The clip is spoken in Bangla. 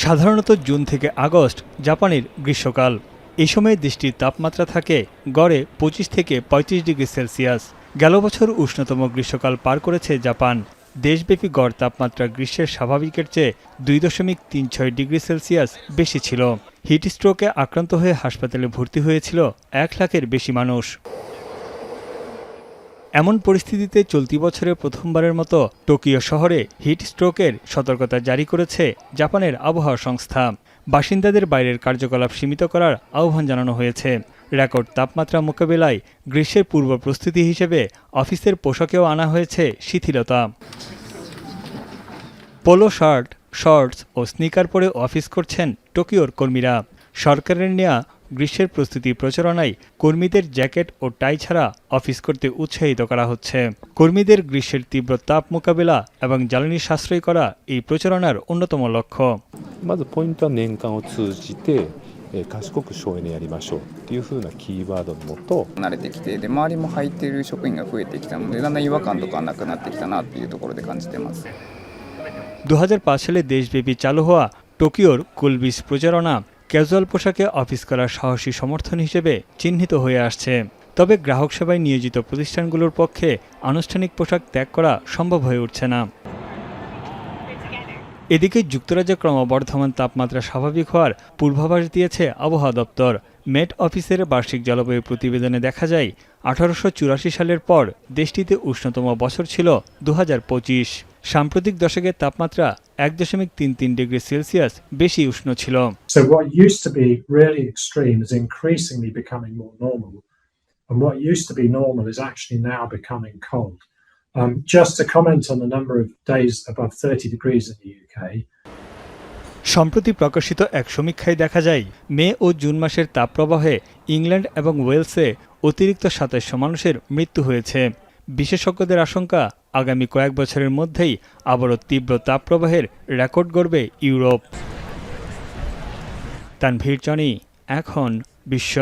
সাধারণত জুন থেকে আগস্ট জাপানের গ্রীষ্মকাল। এই সময় দেশটির তাপমাত্রা থাকে গড়ে 25 থেকে 35 ডিগ্রি সেলসিয়াস। গেল বছর উষ্ণতম গ্রীষ্মকাল পার করেছে জাপান। দেশব্যাপী গড় তাপমাত্রা গ্রীষ্মের স্বাভাবিকের চেয়ে 2.36 ডিগ্রি সেলসিয়াস বেশি ছিল। হিট স্ট্রোকে আক্রান্ত হয়ে হাসপাতালে ভর্তি হয়েছিল 1 লাখের বেশি মানুষ। এমন পরিস্থিতিতে চলতি বছরের প্রথমবারের মতো টোকিও শহরে হিট স্ট্রোকের সতর্কতা জারি করেছে জাপানের আবহাওয়া সংস্থা। বাসিন্দাদের বাইরের কার্যকলাপ সীমিত করার আহ্বান জানানো হয়েছে। রেকর্ড তাপমাত্রা মোকাবেলায় গ্রীষ্মের পূর্ব প্রস্তুতি হিসেবে অফিসের পোশাকেও আনা হয়েছে শিথিলতা। পোলো শার্ট, শর্টস ও স্নিকার পরে অফিস করছেন টোকিওর কর্মীরা। সরকারের নেয়া গ্রীষ্মের প্রস্তুতি প্রচারণায় কর্মীদের জ্যাকেট ও টাই ছাড়া অফিস করতে উৎসাহিত করা হচ্ছে। কর্মীদের গ্রীষ্মের তীব্র তাপ মোকাবেলা এবং জ্বালানি সাশ্রয় করা এই প্রচারণার অন্যতম লক্ষ্য। まずポイントは年間を通じて賢く省エネやりましょうっていう風なキーワードのもと慣れてきてで周りも履いている職員が増えてきたのでだんだん違和感とかなくなってきたなっていうところで感じてます。 2005 সালে দেশব্যাপী চালু হওয়া টোকিওর কুলবিস প্রচারণা ক্যাজুয়াল পোশাকে অফিস করার সাহসী সমর্থন হিসেবে চিহ্নিত হয়ে আসছে। তবে গ্রাহক সেবায় নিয়োজিত প্রতিষ্ঠানগুলোর পক্ষে আনুষ্ঠানিক পোশাক ত্যাগ করা সম্ভব হয়ে উঠছে না। এদিকে যুক্তরাজ্যে ক্রমবর্ধমান তাপমাত্রা স্বাভাবিক হওয়ার পূর্বাভাস দিয়েছে আবহাওয়া দপ্তর। মেট অফিসের বার্ষিক জলবায়ু প্রতিবেদনে দেখা যায় 1884 সালের পর দেশটিতে উষ্ণতম বছর ছিল 2025। সাম্প্রতিক দশকের তাপমাত্রা 1.33 ডিগ্রি সেলসিয়াস বেশি উষ্ণ ছিল। So what used to be really extreme is increasingly becoming more normal, and what used to be normal is actually now becoming cold. Just to comment on the number of days above 30 degrees in the UK. সম্প্রতি প্রকাশিত এক সমীক্ষায় দেখা যায় মে ও জুন মাসের তাপপ্রবাহে ইংল্যান্ড এবং ওয়েলসে অতিরিক্ত 27 মানুষের মৃত্যু হয়েছে। বিশেষজ্ঞদের আশঙ্কা আগামী কয়েক বছরের মধ্যেই আবারও তীব্র তাপপ্রবাহের রেকর্ড গড়বে ইউরোপ। তানভীর জনি, এখন বিশ্ব।